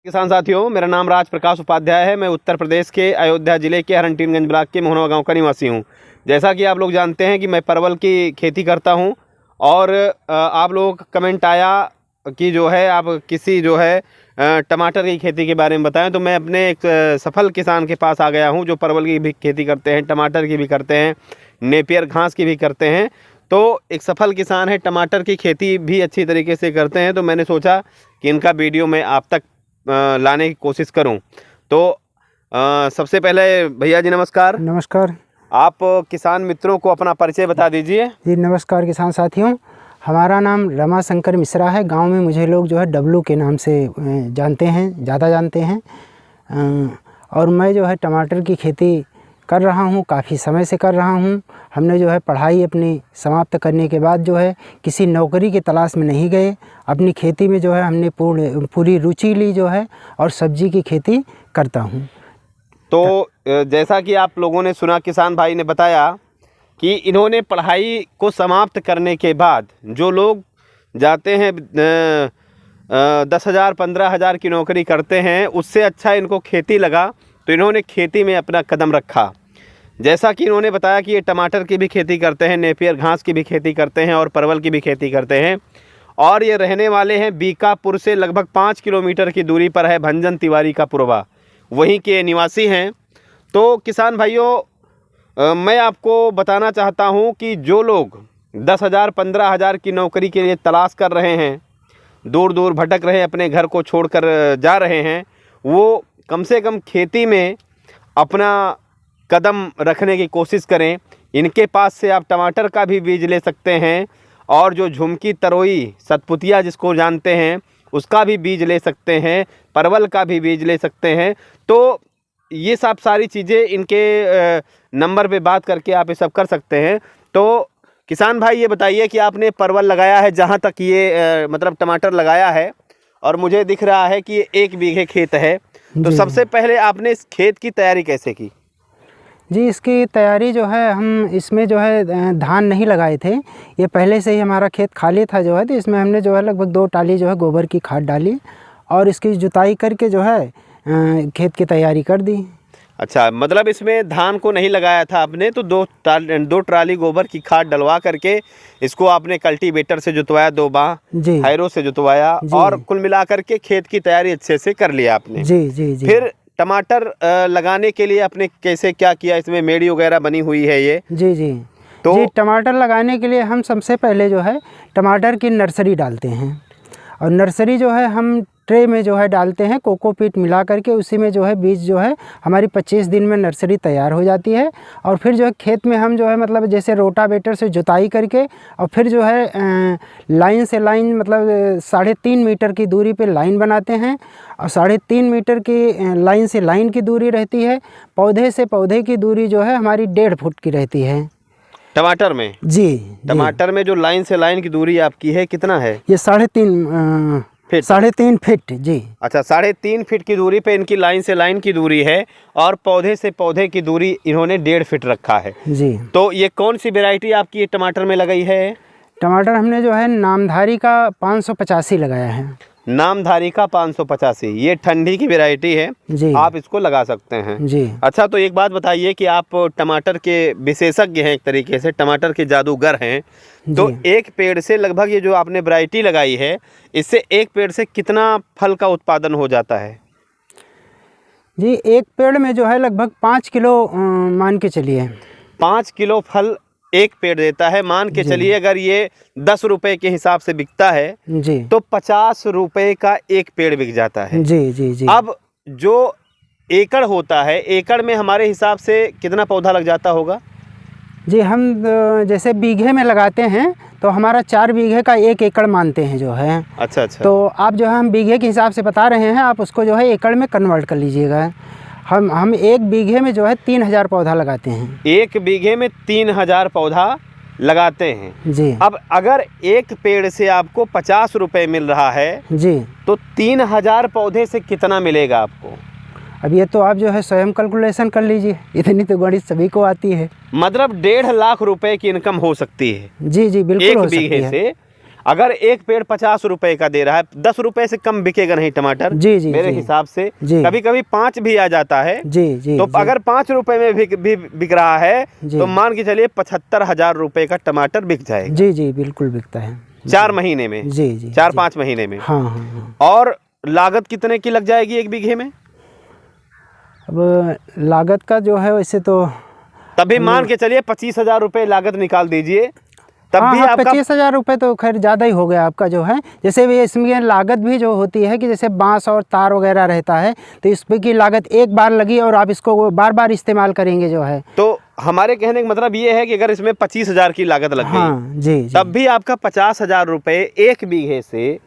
किसान साथियों, मेरा नाम राज प्रकाश उपाध्याय है। मैं उत्तर प्रदेश के अयोध्या जिले के हरनटीनगंज ब्लॉक के मोहनवा गांव का निवासी हूं। जैसा कि आप लोग जानते हैं कि मैं परवल की खेती करता हूं और आप लोगों का कमेंट आया कि जो है आप किसी जो है टमाटर की खेती के बारे में बताएं। तो मैं अपने एक सफल किसान के पास आ गया हूं जो परवल की भी खेती करते हैं, टमाटर की भी करते हैं, नेपियर घास की भी करते हैं। तो एक सफल किसान है, टमाटर की खेती भी अच्छी तरीके से करते हैं। तो मैंने सोचा कि इनका वीडियो मैं आप तक लाने की कोशिश करूं। तो सबसे पहले भैया जी नमस्कार। नमस्कार। आप किसान मित्रों को अपना परिचय बता दीजिए। जी नमस्कार किसान साथियों, हमारा नाम रमाशंकर मिश्रा है। गांव में मुझे लोग जो है डब्लू के नाम से जानते हैं, ज़्यादा जानते हैं। और मैं जो है टमाटर की खेती कर रहा हूं, काफ़ी समय से कर रहा हूं। हमने जो है पढ़ाई अपनी समाप्त करने के बाद जो है किसी नौकरी की तलाश में नहीं गए। अपनी खेती में जो है हमने पूरी रुचि ली जो है, और सब्जी की खेती करता हूं। तो जैसा कि आप लोगों ने सुना, किसान भाई ने बताया कि इन्होंने पढ़ाई को समाप्त करने के बाद जो लोग जाते हैं 10,000 15,000 की नौकरी करते हैं, उससे अच्छा इनको खेती लगा। तो इन्होंने खेती में अपना कदम रखा। जैसा कि इन्होंने बताया कि ये टमाटर की भी खेती करते हैं, नेपियर घास की भी खेती करते हैं और परवल की भी खेती करते हैं। और ये रहने वाले हैं बीकापुर से लगभग 5 किलोमीटर की दूरी पर है भंजन तिवारी का पुरवा, वहीं के निवासी हैं। तो किसान भाइयों, मैं आपको बताना चाहता हूं कि जो लोग 10,000 15,000 की नौकरी के लिए तलाश कर रहे हैं, दूर दूर भटक रहे हैं, अपने घर को छोड़कर जा रहे हैं, वो कम से कम खेती में अपना कदम रखने की कोशिश करें। इनके पास से आप टमाटर का भी बीज ले सकते हैं और जो झुमकी तरोई सतपुतिया जिसको जानते हैं उसका भी बीज ले सकते हैं, परवल का भी बीज ले सकते हैं। तो ये सब सारी चीज़ें इनके नंबर पे बात करके आप ये सब कर सकते हैं। तो किसान भाई ये बताइए कि आपने परवल लगाया है, जहाँ तक ये मतलब टमाटर लगाया है, और मुझे दिख रहा है कि ये 1 बीघे खेत है। तो सबसे पहले आपने इस खेत की तैयारी कैसे की? जी, इसकी तैयारी जो है, हम इसमें जो है धान नहीं लगाए थे। ये पहले से ही हमारा खेत खाली था जो है, तो इसमें हमने जो है लगभग 2 टाली जो है गोबर की खाद डाली और इसकी जुताई करके जो है खेत की तैयारी कर दी। अच्छा, मतलब इसमें धान को नहीं लगाया था आपने, तो 2 ट्राली गोबर की खाद डलवा करके इसको आपने कल्टीवेटर से जुतवाया, 2 बाह हैरो से जुतवाया और कुल मिलाकर के खेत की तैयारी अच्छे से कर लिया आपने। जी जी जी। फिर टमाटर लगाने के लिए आपने कैसे क्या किया? इसमें मेड़ी वगैरह बनी हुई है ये। जी जी। तो जी, टमाटर लगाने के लिए हम सबसे पहले जो है टमाटर की नर्सरी डालते हैं, और नर्सरी जो है हम ट्रे में जो है डालते हैं, कोकोपीट मिला करके। उसी में जो है बीज जो है हमारी 25 दिन में नर्सरी तैयार हो जाती है। और फिर जो है खेत में हम जो है मतलब जैसे रोटावेटर से जुताई करके, और फिर जो है लाइन से लाइन मतलब 3.5 मीटर की दूरी पे लाइन बनाते हैं, और 3.5 मीटर की लाइन से लाइन की दूरी रहती है। पौधे से पौधे की दूरी जो है हमारी 1.5 फुट की रहती है टमाटर में। जी, टमाटर में जो लाइन से लाइन की दूरी आपकी है कितना है? ये 3.5 फीट। जी। अच्छा, 3.5 फीट की दूरी पे इनकी लाइन से लाइन की दूरी है, और पौधे से पौधे की दूरी इन्होंने 1.5 फीट रखा है। जी। तो ये कौन सी वैरायटी आपकी ये टमाटर में लगाई है? टमाटर हमने जो है नामधारी का 585 लगाया है। नामधारी का 585, ये ठंडी की वैरायटी है जी। आप इसको लगा सकते हैं जी। अच्छा, तो एक बात बताइए कि आप टमाटर के विशेषज्ञ हैं, एक तरीके से टमाटर के जादूगर हैं। तो एक पेड़ से लगभग ये जो आपने वैरायटी लगाई है, इससे एक पेड़ से कितना फल का उत्पादन हो जाता है? जी, एक पेड़ में जो है लगभग 5 किलो मान के चलिए। 5 किलो फल एक पेड़ देता है। मान के चलिए अगर ये 10 रुपए के हिसाब से बिकता है जी, तो 50 रुपए का एक पेड़ बिक जाता है। जी जी जी। अब जो एकड़ होता है, एकड़ में हमारे हिसाब से कितना पौधा लग जाता होगा? जी, हम जैसे बीघे में लगाते हैं तो हमारा 4 बीघे का 1 एकड़ मानते हैं जो है। अच्छा अच्छा। तो आप जो है हम बीघे के हिसाब से बता रहे हैं, आप उसको जो है एकड़ में कन्वर्ट कर लीजिएगा। हम 1 बीघे में जो है 3,000 पौधा लगाते हैं। 1 बीघे में 3,000 पौधा लगाते हैं जी। अब अगर एक पेड़ से आपको 50 रुपए मिल रहा है जी, तो 3,000 पौधे से कितना मिलेगा आपको? अब ये तो आप जो है स्वयं कैलकुलेशन कर लीजिए, इतनी तो गणित सभी को आती है। मतलब 1.5 लाख रुपए की इनकम हो सकती है। जी जी, बिल्कुल 1 बीघे से। अगर एक पेड़ 50 रुपए का दे रहा है, 10 रुपए से कम बिकेगा नहीं टमाटर। जी जी मेरे जी, हिसाब से जी, कभी कभी 5 भी आ जाता है। जी जी, तो जी, अगर 5 रुपए में बिक रहा है तो मान के चलिए 75,000 रुपए का टमाटर बिक जाएगा। जी जी, बिल्कुल बिकता है 4 महीने में। जी जी, 4-5 महीने में। हाँ हाँ हाँ। और लागत कितने की लग जाएगी 1 बीघे में? अब लागत का जो है वैसे तो तभी मान के चलिए 25,000 रुपए लागत निकाल दीजिए, तब हाँ भी हाँ, आपका 25,000 रुपये तो खैर ज़्यादा ही हो गया आपका जो है। जैसे भी इसमें लागत भी जो होती है कि जैसे बांस और तार वगैरह रहता है, तो इस पे की लागत एक बार लगी और आप इसको बार बार इस्तेमाल करेंगे जो है। तो हमारे कहने का मतलब ये है कि अगर इसमें 25,000 की लागत लग गई, हाँ जी जी, तब भी आपका 50,000 रुपए 1 बीघे से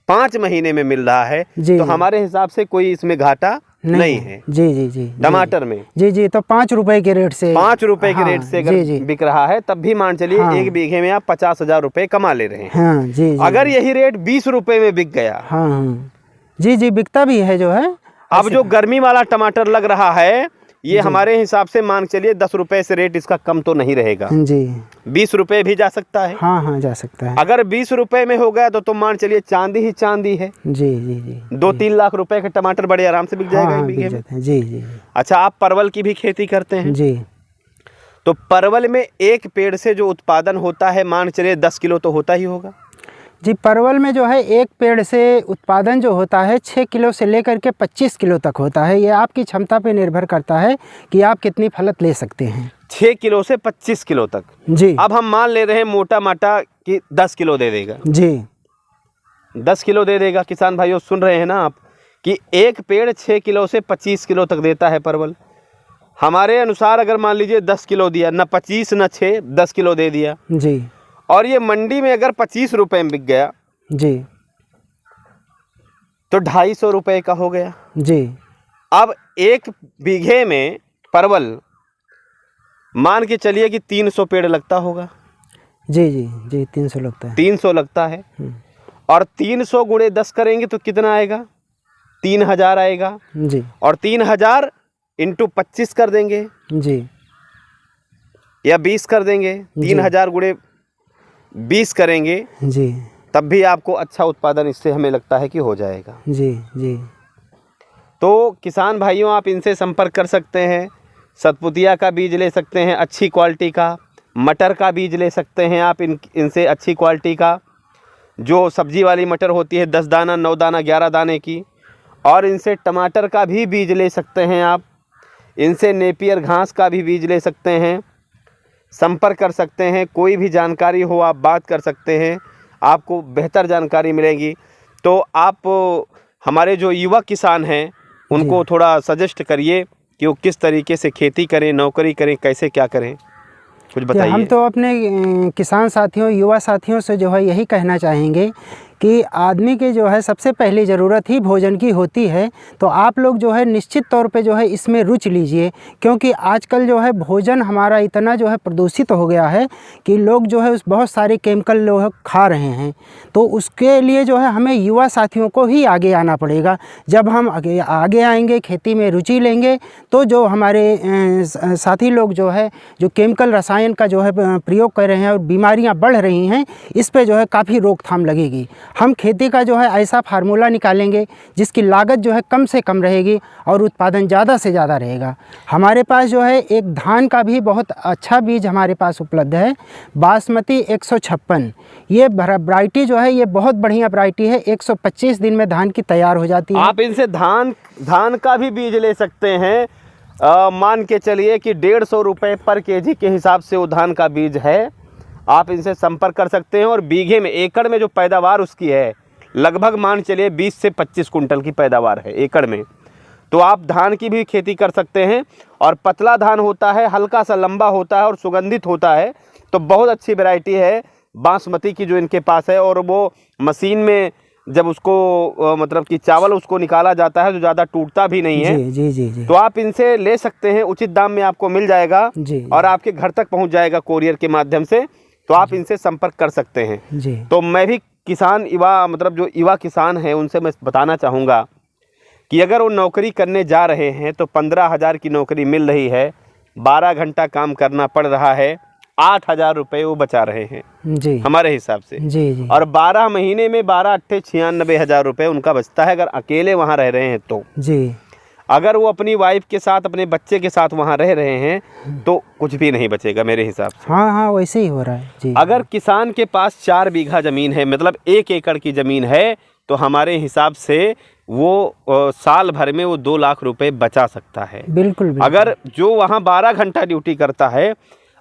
5 महीने में मिल रहा है। जी, तो हमारे हिसाब से कोई इसमें घाटा नहीं है जी जी जी, टमाटर में। जी जी, तो 5 रुपए के रेट से, 5 रुपए के हाँ, रेट से अगर जी जी, बिक रहा है, तब भी मान चलिए हाँ, 1 बीघे में आप 50,000 रुपए कमा ले रहे हैं। हाँ जी जी, अगर यही रेट 20 रुपए में बिक गया, हाँ हाँ, जी जी, बिकता भी है जो है। अब जो गर्मी वाला टमाटर लग रहा है, ये हमारे हिसाब से मान चलिए 10 रुपए से रेट इसका कम तो नहीं रहेगा जी, 20 रुपए भी जा सकता है। हाँ हाँ, जा सकता है। अगर 20 रुपए में हो गया तो मान चलिए चांदी ही चांदी है। जी जी जी, 2-3 लाख रुपए का टमाटर बड़े आराम से बिक जाएगा हाँ, एक बीघे बिक में। जाते हैं। जी जी अच्छा, आप परवल की भी खेती करते हैं? जी, तो परवल में एक पेड़ से जो उत्पादन होता है, मान चलिए 10 किलो तो होता ही होगा। जी, परवल में जो है एक पेड़ से उत्पादन जो होता है 6 किलो से लेकर के 25 किलो तक होता है। ये आपकी क्षमता पे निर्भर करता है कि आप कितनी फलत ले सकते हैं। 6 किलो से 25 किलो तक। जी, अब हम मान ले रहे हैं मोटा माटा कि 10 किलो दे देगा। जी 10 किलो दे देगा। किसान भाइयों, सुन रहे हैं ना आप कि एक पेड़ 6 किलो से 25 किलो तक देता है परवल। हमारे अनुसार अगर मान लीजिए 10 किलो दिया, ना 25 ना 6, 10 किलो दे दिया, जी, और ये मंडी में अगर 25 रुपए में बिक गया जी, तो 250 रुपए का हो गया। जी, अब एक बीघे में परवल मान के चलिए कि 300 पेड़ लगता होगा। जी, जी जी, 300 लगता है। 300 लगता है, और 300 गुणे 10 करेंगे तो कितना आएगा? 3,000 आएगा। जी, और 3,000 इंटू 25 कर देंगे, जी, या 20 कर देंगे। 3,000 गुणे 20 करेंगे, जी, तब भी आपको अच्छा उत्पादन इससे हमें लगता है कि हो जाएगा। जी, जी, तो किसान भाइयों, आप इनसे संपर्क कर सकते हैं। सतपुतिया का बीज ले सकते हैं अच्छी क्वालिटी का, मटर का बीज ले सकते हैं आप इनसे अच्छी क्वालिटी का, जो सब्जी वाली मटर होती है 10 दाना 9 दाना 11 दाने की। और इनसे टमाटर का भी बीज ले सकते हैं आप। इनसे नेपियर घास का भी बीज ले सकते हैं। संपर्क कर सकते हैं, कोई भी जानकारी हो आप बात कर सकते हैं, आपको बेहतर जानकारी मिलेगी। तो आप हमारे जो युवा किसान हैं उनको थोड़ा सजेस्ट करिए कि वो किस तरीके से खेती करें, नौकरी करें, कैसे क्या करें, कुछ बताइए। हम तो अपने किसान साथियों, युवा साथियों से जो है यही कहना चाहेंगे कि आदमी के जो है सबसे पहली ज़रूरत ही भोजन की होती है। तो आप लोग जो है निश्चित तौर पे जो है इसमें रुचि लीजिए, क्योंकि आजकल जो है भोजन हमारा इतना जो है प्रदूषित हो गया है कि लोग जो है उस बहुत सारे केमिकल लोग खा रहे हैं। तो उसके लिए जो है हमें युवा साथियों को ही आगे आना पड़ेगा। जब हम आगे आएंगे, खेती में रुचि लेंगे, तो जो हमारे साथी लोग जो है जो केमिकल रसायन का जो है प्रयोग कर रहे हैं और बीमारियाँ बढ़ रही हैं, इस पर जो है काफ़ी रोकथाम लगेगी। हम खेती का जो है ऐसा फार्मूला निकालेंगे जिसकी लागत जो है कम से कम रहेगी और उत्पादन ज़्यादा से ज़्यादा रहेगा। हमारे पास जो है एक धान का भी बहुत अच्छा बीज हमारे पास उपलब्ध है, बासमती 156। ये वैरायटी जो है ये बहुत बढ़िया वैरायटी है। 125 दिन में धान की तैयार हो जाती है। आप इनसे धान का भी बीज ले सकते हैं। मान के चलिए कि 150 रुपये पर केजी के हिसाब से वो धान का बीज है। आप इनसे संपर्क कर सकते हैं। और बीघे में, एकड़ में जो पैदावार उसकी है, लगभग मान चलिए 20 से 25 कुंटल की पैदावार है एकड़ में। तो आप धान की भी खेती कर सकते हैं। और पतला धान होता है, हल्का सा लंबा होता है और सुगंधित होता है। तो बहुत अच्छी वैरायटी है बासमती की जो इनके पास है। और वो मशीन में जब उसको मतलब कि चावल उसको निकाला जाता है तो ज़्यादा टूटता भी नहीं है। जी जी जी जी। तो आप इनसे ले सकते हैं, उचित दाम में आपको मिल जाएगा जी, और आपके घर तक पहुंच जाएगा कोरियर के माध्यम से। तो आप इनसे संपर्क कर सकते हैं। जी। तो मैं भी किसान युवा मतलब जो युवा किसान हैं उनसे मैं बताना चाहूँगा कि अगर वो नौकरी करने जा रहे हैं तो 15,000 की नौकरी मिल रही है, 12 घंटा काम करना पड़ रहा है, 8,000 रुपये वो बचा रहे हैं जी हमारे हिसाब से। जी जी और 12 महीने में 12 अट्ठे 96,000 रुपये उनका बचता है अगर अकेले वहाँ रह रहे हैं तो। जी। अगर वो अपनी वाइफ के साथ अपने बच्चे के साथ वहाँ रह रहे हैं तो कुछ भी नहीं बचेगा मेरे हिसाब से। हाँ हाँ वैसे ही हो रहा है जी। अगर किसान के पास 4 बीघा ज़मीन है, मतलब 1 एकड़ की ज़मीन है, तो हमारे हिसाब से वो साल भर में वो 2 लाख रुपए बचा सकता है। बिल्कुल, बिल्कुल। अगर जो वहाँ 12 घंटा ड्यूटी करता है,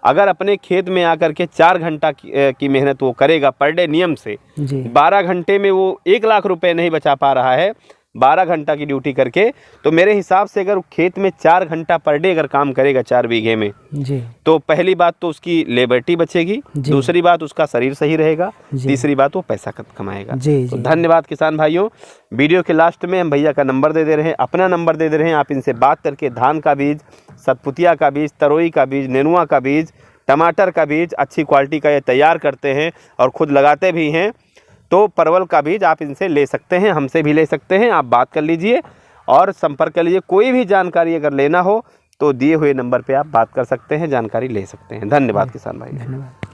अगर अपने खेत में आकर के 4 घंटा की मेहनत वो करेगा पर डे नियम से, 12 घंटे में वो 1 लाख रुपए नहीं बचा पा रहा है 12 घंटा की ड्यूटी करके, तो मेरे हिसाब से अगर खेत में 4 घंटा पर डे अगर काम करेगा 4 बीघे में जी, तो पहली बात तो उसकी लेबर्टी बचेगी, दूसरी बात उसका शरीर सही रहेगा, तीसरी बात वो पैसा कमाएगा। तो धन्यवाद किसान भाइयों। वीडियो के लास्ट में हम भैया का नंबर दे दे रहे हैं, अपना नंबर दे दे रहे हैं। आप इनसे बात करके धान का बीज, सतपुतिया का बीज, तरोई का बीज, नेनुआ का बीज, टमाटर का बीज अच्छी क्वालिटी का ये तैयार करते हैं और ख़ुद लगाते भी हैं। तो परवल का बीज आप इनसे ले सकते हैं, हमसे भी ले सकते हैं। आप बात कर लीजिए और संपर्क कर लीजिए। कोई भी जानकारी अगर लेना हो तो दिए हुए नंबर पे आप बात कर सकते हैं, जानकारी ले सकते हैं। धन्यवाद किसान भाई। धन्यवाद।